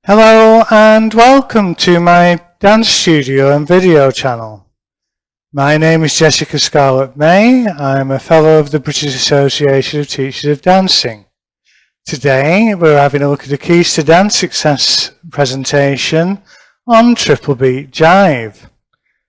Hello and welcome to my dance studio and video channel. My name is Jessica Scarlett May. I'm a fellow of the British Association of Teachers of Dancing. Today we're having a look at the Keys to Dance Success presentation on Triple Beat Jive.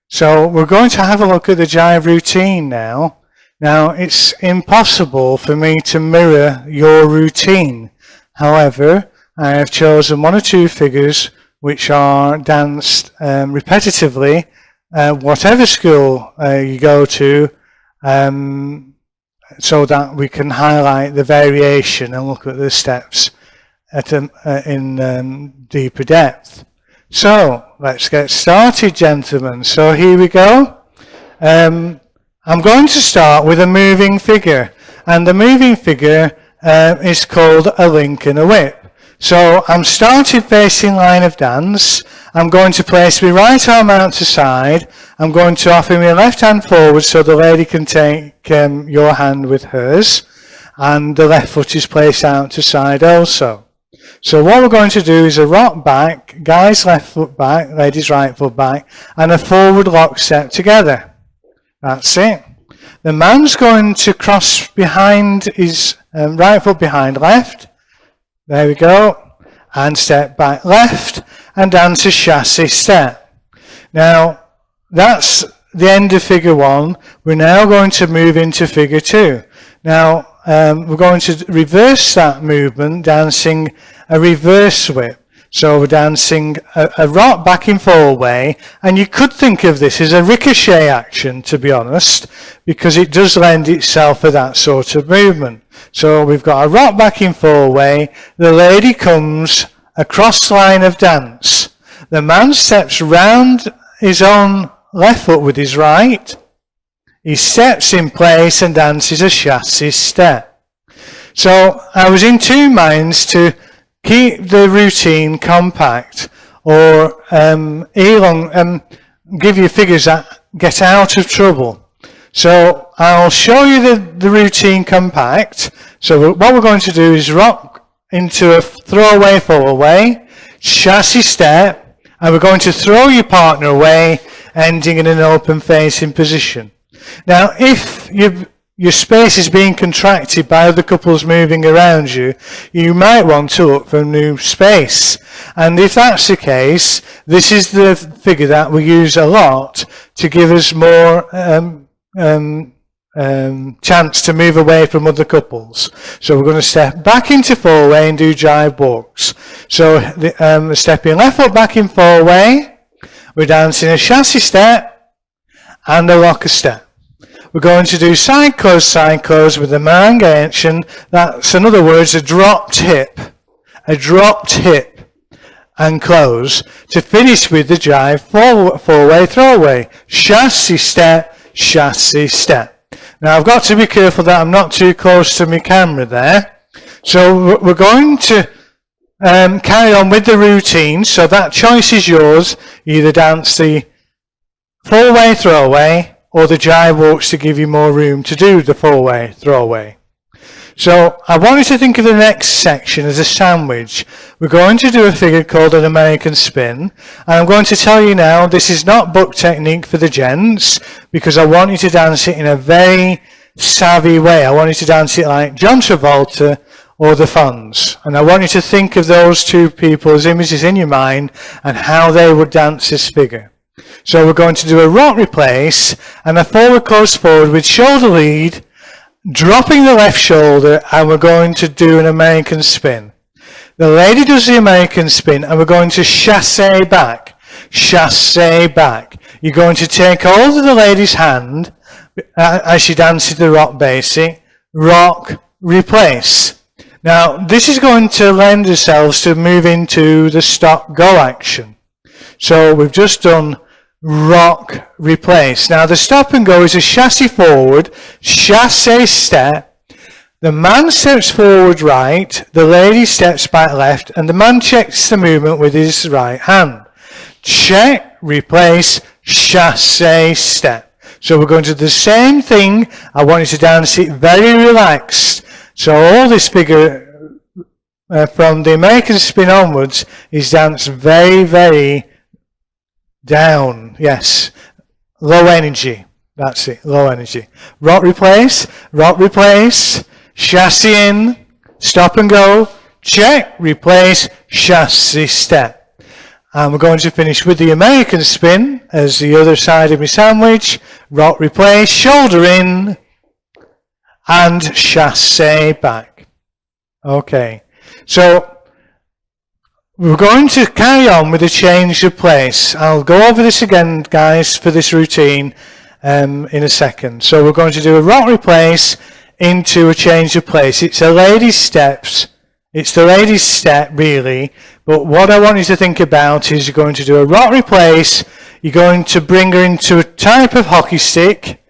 So we're going to have a look at the Jive routine now. Now it's impossible for me to mirror your routine. However, I have chosen one or two figures which are danced repetitively, whatever school you go to, so that we can highlight the variation and look at the steps in deeper depth. So let's get started, gentlemen. So here we go. I'm going to start with a moving figure, and the moving figure is called a link and a whip. So I'm started facing line of dance. I'm going to place my right arm out to side. I'm going to offer my left hand forward so the lady can take your hand with hers, and the left foot is placed out to side also. So what we're going to do is a rock back, guy's left foot back, lady's right foot back, and a forward lock step together. That's it. The man's going to cross behind his right foot behind left. There we go, and step back left, and dance a chassis step. Now, that's the end of figure one. We're now going to move into figure two. Now, we're going to reverse that movement, dancing a reverse whip. So we're dancing a rock back in forward way, and you could think of this as a ricochet action, to be honest, because it does lend itself for that sort of movement. So we've got a rock back in forward way, the lady comes across line of dance, the man steps round his own left foot with his right, he steps in place and dances a chassis step. So I was in two minds to keep the routine compact or give you figures that get out of trouble. So I'll show you the routine compact. So what we're going to do is rock into a throwaway forward way, chassis step, and we're going to throw your partner away, ending in an open facing position. Now if your space is being contracted by other couples moving around you, you might want to look for a new space. And if that's the case, this is the figure that we use a lot to give us more chance to move away from other couples. So we're going to step back into forward way and do jive walks. So stepping left foot back in forward way, we're dancing a chassis step and a rocker step. We're going to do side close with a meringue action. That's, in other words, a dropped hip, and close, to finish with the jive four-way throwaway, chassis step. Now I've got to be careful that I'm not too close to my camera there. So we're going to carry on with the routine. So that choice is yours. Either dance the four-way throwaway or the jive walks to give you more room to do the four-way throwaway. So I want you to think of the next section as a sandwich. We're going to do a figure called an American spin, and I'm going to tell you now this is not book technique for the gents, because I want you to dance it in a very savvy way. I want you to dance it like John Travolta or the Fonz, and I want you to think of those two people as images in your mind and how they would dance this figure. So we're going to do a rock replace and a forward close forward with shoulder lead, dropping the left shoulder, and we're going to do an American spin. The lady does the American spin, and we're going to chassé back. You're going to take hold of the lady's hand as she dances the rock basic, rock, replace. Now this is going to lend ourselves to move into the stop go action. So we've just done rock, replace. Now the stop and go is a chassis forward, chassé step. The man steps forward right, the lady steps back left, and the man checks the movement with his right hand. Check, replace, chassé step. So we're going to do the same thing. I want you to dance it very relaxed. So all this figure from the American spin onwards is danced very, very down. Yes, low energy. That's it, low energy. Rock replace, chassis in, stop and go, check, replace, chassis step. And we're going to finish with the American spin as the other side of my sandwich. Rock replace, shoulder in, and chassis back. Okay, so we're going to carry on with a change of place. I'll go over this again, guys, for this routine in a second. So we're going to do a rock replace into a change of place. It's a lady's steps. It's the lady's step, really. But what I want you to think about is you're going to do a rock replace. You're going to bring her into a type of hockey stick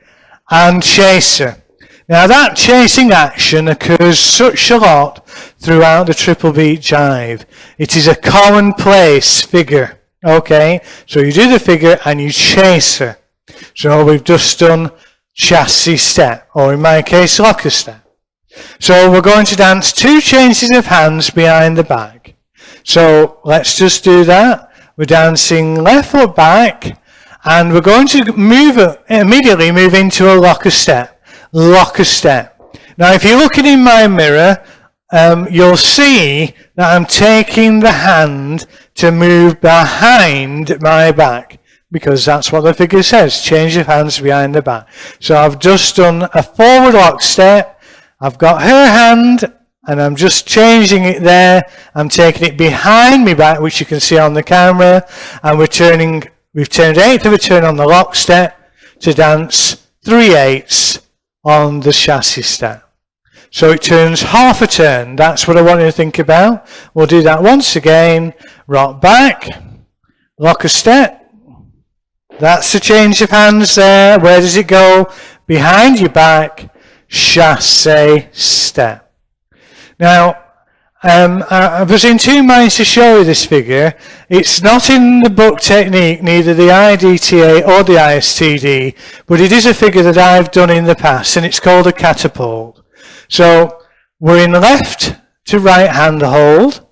and chase her. Now that chasing action occurs such a lot throughout the Triple Beat Jive. It is a commonplace figure. Okay, so you do the figure and you chase her. So we've just done chassis step, or in my case, locker step. So we're going to dance 2 changes of hands behind the back. So let's just do that. We're dancing left foot back, and we're going to immediately move into a locker step. Locker step. Now if you're looking in my mirror, you'll see that I'm taking the hand to move behind my back, because that's what the figure says, change of hands behind the back. So I've just done a forward lock step, I've got her hand, and I'm just changing it there. I'm taking it behind me back, which you can see on the camera, and we've turned 1/8 of a turn on the lock step to dance 3/8 on the chassis step. So it turns half a turn. That's what I want you to think about. We'll do that once again. Rock back, lock a step. That's the change of hands there. Where does it go? Behind your back, chassis step. Now, I was in 2 minds to show you this figure. It's not in the book technique, neither the IDTA or the ISTD, but it is a figure that I've done in the past, and it's called a catapult. So we're in left to right hand hold.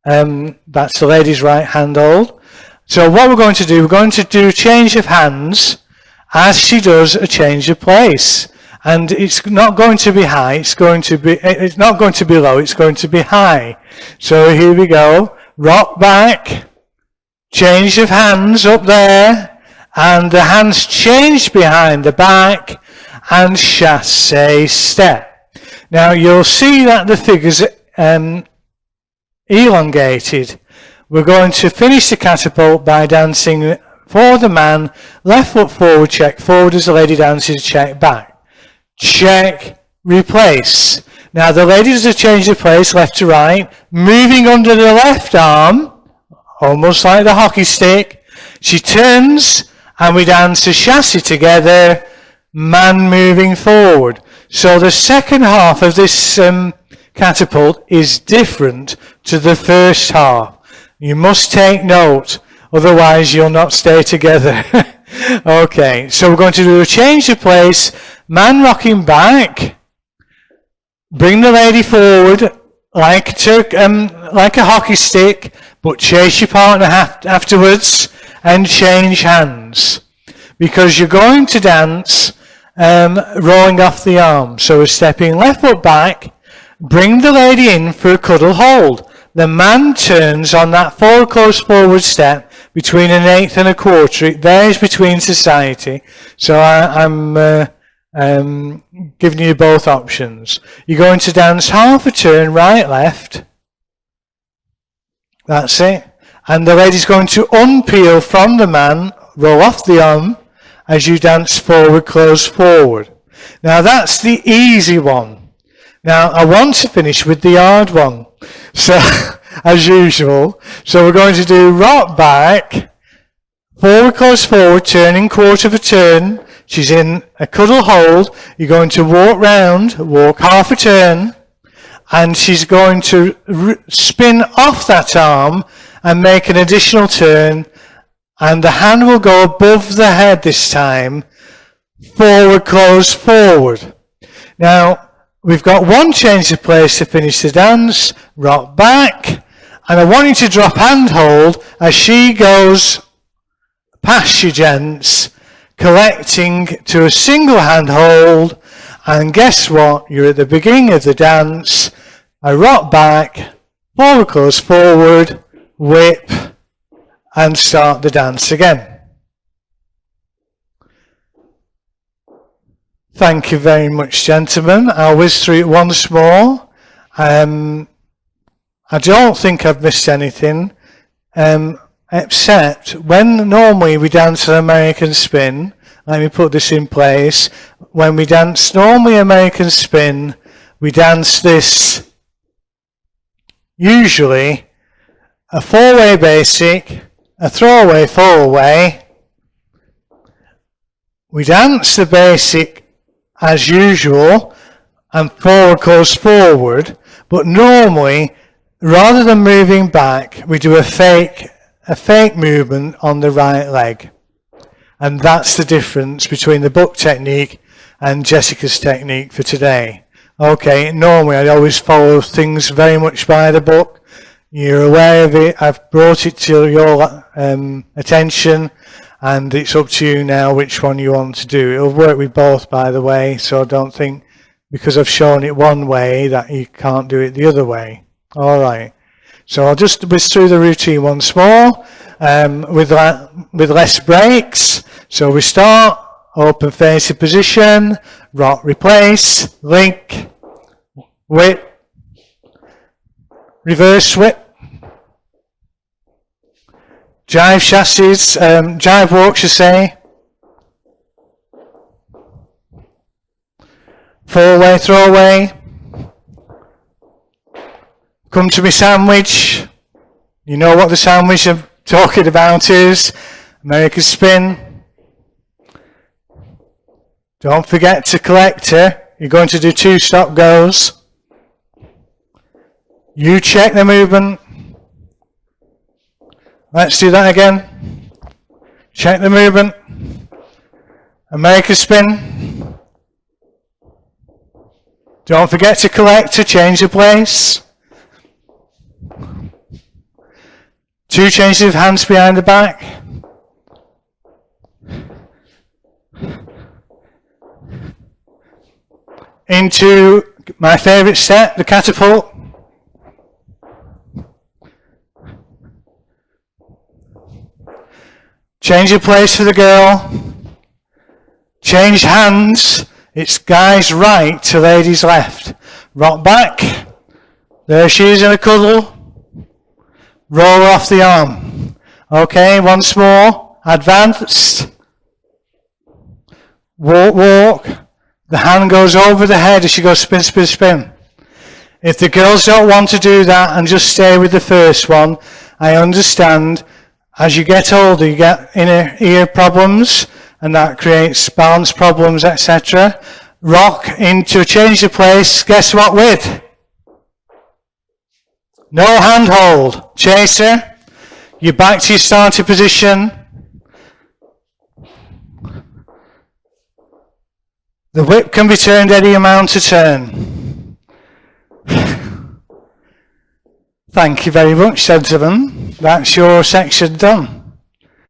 That's the lady's right hand hold. So what we're going to do a change of hands as she does a change of place. And it's not going to be high, it's not going to be low, it's going to be high. So here we go. Rock back, change of hands up there, and the hands change behind the back, and chassis step. Now you'll see that the figure's elongated. We're going to finish the catapult by dancing for the man, left foot forward, check forward as the lady dances, check back. Check, replace. Now the lady does a change of place, left to right, moving under the left arm, almost like the hockey stick. She turns, and we dance a chassis together, man moving forward. So the second half of this catapult is different to the first half. You must take note, otherwise you'll not stay together. Okay, so we're going to do a change of place, man rocking back, bring the lady forward like a hockey stick, but chase your partner afterwards and change hands, because you're going to dance rolling off the arm. So we're stepping left foot back, bring the lady in for a cuddle hold. The man turns on that forward close forward step between 1/8 and 1/4. It varies between society, so I'm giving you both options. You're going to dance half a turn right left. That's it. And the lady's going to unpeel from the man, roll off the arm as you dance forward close forward. Now that's the easy one. Now I want to finish with the hard one. So as usual. So we're going to do rock back, forward close forward, turning 1/4 of a turn. She's in a cuddle hold. You're going to walk round, walk half a turn, and she's going to spin off that arm and make an additional turn, and the hand will go above the head this time, forward close forward. Now we've got one change of place to finish the dance, rock back, and I want you to drop hand hold as she goes past you, gents, collecting to a single hand hold, and guess what? You're at the beginning of the dance. I rock back, forward close forward, whip, and start the dance again. Thank you very much, gentlemen. I'll whiz through it once more. I don't think I've missed anything, except when normally we dance an American spin. Let me put this in place. When we dance normally American spin, we dance this usually a 4-way basic, a throwaway 4-way. We dance the basic as usual and forward goes forward, but normally rather than moving back we do a fake movement on the right leg, and that's the difference between the book technique and Jessica's technique for today. Okay, normally I always follow things very much by the book. You're aware of it. I've brought it to your attention, and it's up to you now which one you want to do. It'll work with both, by the way, so don't think because I've shown it one way that you can't do it the other way. All right. So I'll just whiz through the routine once more with less breaks. So we start, open facing position, rock, replace, link, whip, reverse whip, jive chassis, jive walks, you say, 4-way throwaway, come to me sandwich. You know what the sandwich I'm talking about is. American spin. Don't forget to collect her. You're going to do 2 stop goes. You check the movement. Let's do that again. Check the movement. American spin. Don't forget to collect to change the place. 2 changes of hands behind the back. Into my favourite step, the catapult. Change your place for the girl. Change hands. It's guys right to ladies left. Rock back. There she is in a cuddle. Roll off the arm. Okay, once more. Advanced. Walk, walk. The hand goes over the head as she goes spin, spin, spin. If the girls don't want to do that and just stay with the first one, I understand. As you get older, you get inner ear problems, and that creates balance problems, etc. Rock into change of place. Guess what with? No hand hold. Chaser. You're back to your starting position. The whip can be turned any amount to turn. Thank you very much, gentlemen. That's your section done.